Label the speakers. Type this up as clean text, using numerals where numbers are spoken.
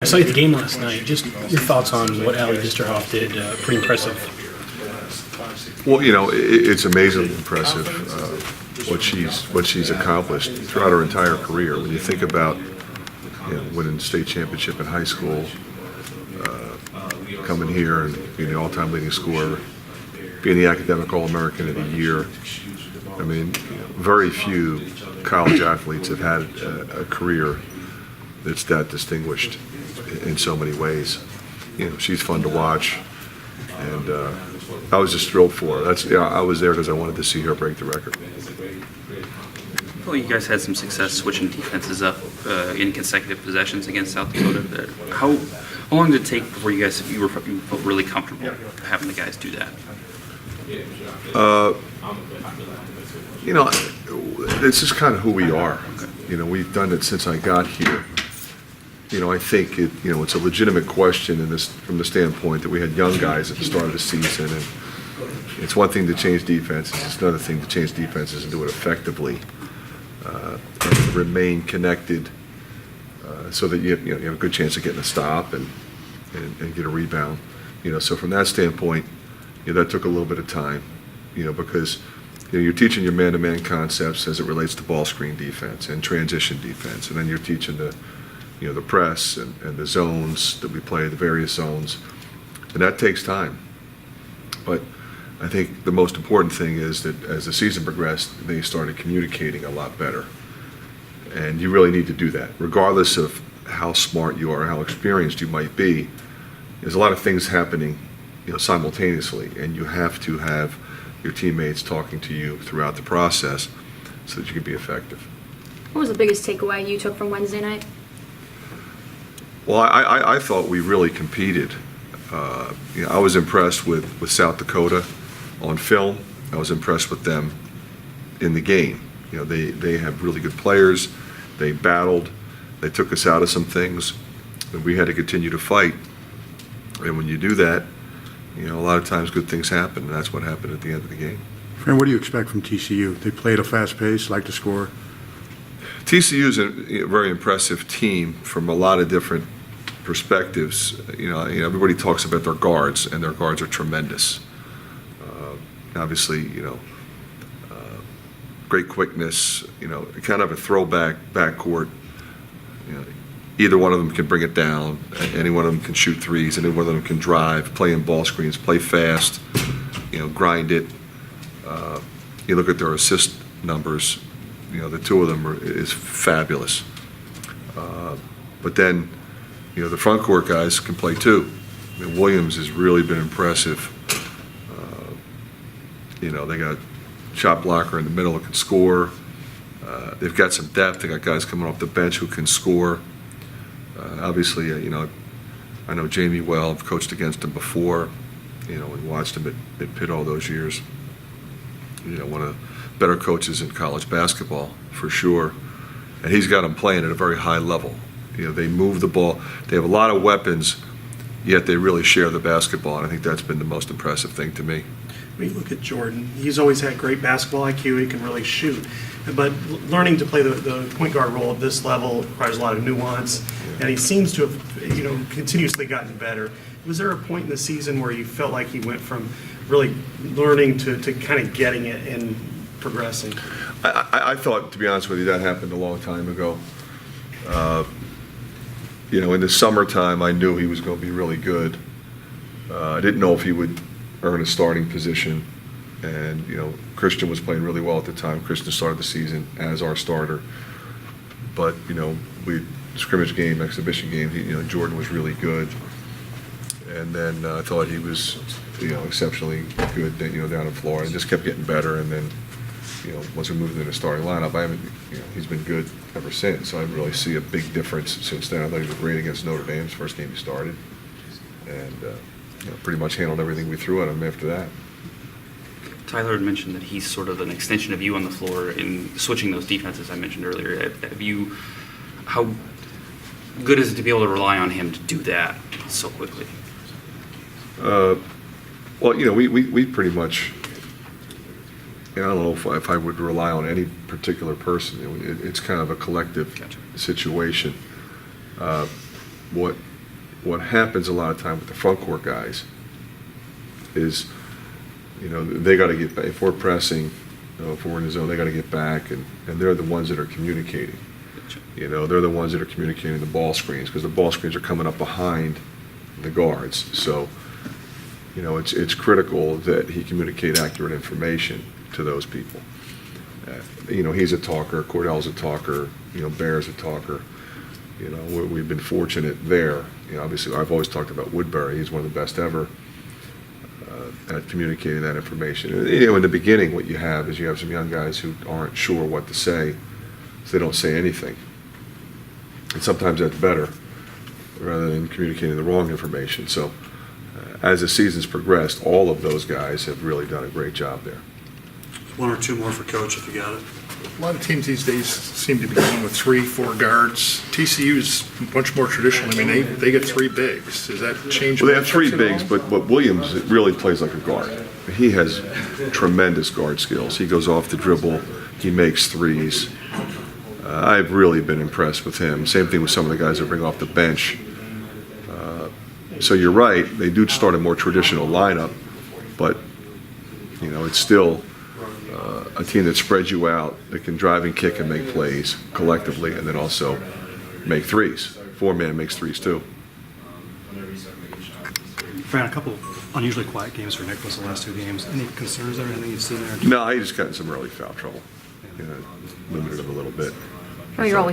Speaker 1: I saw you at the game last night. Just your thoughts on what Allie Visterhoff did. Pretty impressive.
Speaker 2: Well, it's amazingly impressive what she's accomplished throughout her entire career. When you think about winning the state championship in high school, coming here and being the all-time leading scorer, being the academic All-American of the year. I mean, very few college athletes have had a career that's that distinguished in so many ways. She's fun to watch, and I was just thrilled for her. I was there because I wanted to see her break the record.
Speaker 3: Well, you guys had some success switching defenses up in consecutive possessions against South Dakota. How long did it take before you felt really comfortable having the guys do that?
Speaker 2: It's just kind of who we are. We've done it since I got here. I think it's a legitimate question from the standpoint that we had young guys at the start of the season, and it's one thing to change defenses. It's another thing to change defenses and do it effectively, and remain connected, so that you have a good chance of getting a stop and get a rebound. So from that standpoint, that took a little bit of time, because you're teaching your man-to-man concepts as it relates to ball screen defense and transition defense, and then you're teaching the press and the zones that we play, the various zones, and that takes time. But I think the most important thing is that as the season progressed, they started communicating a lot better, and you really need to do that, regardless of how smart you are, how experienced you might be. There's a lot of things happening, simultaneously, and you have to have your teammates talking to you throughout the process so that you can be effective.
Speaker 4: What was the biggest takeaway you took from Wednesday night?
Speaker 2: Well, I thought we really competed. I was impressed with South Dakota on film. I was impressed with them in the game. They have really good players. They battled. They took us out of some things, and we had to continue to fight. And when you do that, a lot of times good things happen, and that's what happened at the end of the game.
Speaker 5: Fran, what do you expect from TCU? They play at a fast pace, like to score.
Speaker 2: TCU is a very impressive team from a lot of different perspectives. Everybody talks about their guards, and their guards are tremendous. Obviously, great quickness. Kind of a throwback backcourt. Either one of them can bring it down. Any one of them can shoot threes. Any one of them can drive, play in ball screens, play fast. Grind it. You look at their assist numbers. The two of them is fabulous. But then, the front court guys can play too. Williams has really been impressive. They got a shot blocker in the middle who can score. They've got some depth. They got guys coming off the bench who can score. Obviously, I know Jamie well. I've coached against him before. We watched him at Pitt all those years. One of the better coaches in college basketball, for sure. And he's got them playing at a very high level. They move the ball. They have a lot of weapons, yet they really share the basketball, and I think that's been the most impressive thing to me.
Speaker 6: When you look at Jordan, he's always had great basketball IQ. He can really shoot. But learning to play the point guard role at this level requires a lot of nuance, and he seems to have, continuously gotten better. Was there a point in the season where you felt like he went from really learning to kind of getting it and progressing?
Speaker 2: I thought, to be honest with you, that happened a long time ago. In the summertime, I knew he was going to be really good. I didn't know if he would earn a starting position. And, Christian was playing really well at the time. Christian started the season as our starter. But, scrimmage game, exhibition game, Jordan was really good. And then I thought he was, exceptionally good, down in Florida, and just kept getting better. And then, once we moved into the starting lineup, he's been good ever since. So I didn't really see a big difference since then. I thought he was great against Notre Dame, first game he started. And, pretty much handled everything we threw at him after that.
Speaker 3: Tyler had mentioned that he's sort of an extension of you on the floor in switching those defenses I mentioned earlier. How good is it to be able to rely on him to do that so quickly?
Speaker 2: Well, we pretty much, I don't know if I would rely on any particular person. It's kind of a collective situation. What what happens a lot of time with the front court guys is, they got to get back. If we're pressing, if we're in the zone, they got to get back, and they're the ones that are communicating. They're the ones that are communicating the ball screens, because the ball screens are coming up behind the guards. So, it's critical that he communicate accurate information to those people. He's a talker, Cordell's a talker, Bear's a talker. We've been fortunate there. Obviously, I've always talked about Woodbury. He's one of the best ever at communicating that information. In the beginning, what you have is you have some young guys who aren't sure what to say, so they don't say anything. And sometimes that's better, rather than communicating the wrong information. So, as the season's progressed, all of those guys have really done a great job there.
Speaker 5: One or two more for Coach, if you got it.
Speaker 7: A lot of teams these days seem to be going with 3-4 guards. TCU's much more traditional. I mean, they get 3 bigs. Does that change?
Speaker 2: Well, they have 3
Speaker 7: matchups at
Speaker 2: bigs,
Speaker 7: all?
Speaker 2: but Williams really plays like a guard. He has tremendous guard skills. He goes off the dribble. He makes threes. I've really been impressed with him. Same thing with some of the guys that bring off the bench. So you're right. They do start a more traditional lineup, but it's still a team that spreads you out, that can drive and kick and make plays collectively, and then also make threes. 4-man makes threes too.
Speaker 8: Fran, a couple unusually quiet games for Nicholas the last 2 games. Any concerns there? Anything you've seen there?
Speaker 2: No, he just got in some early foul trouble. Limited him a little bit.
Speaker 4: Oh, you're always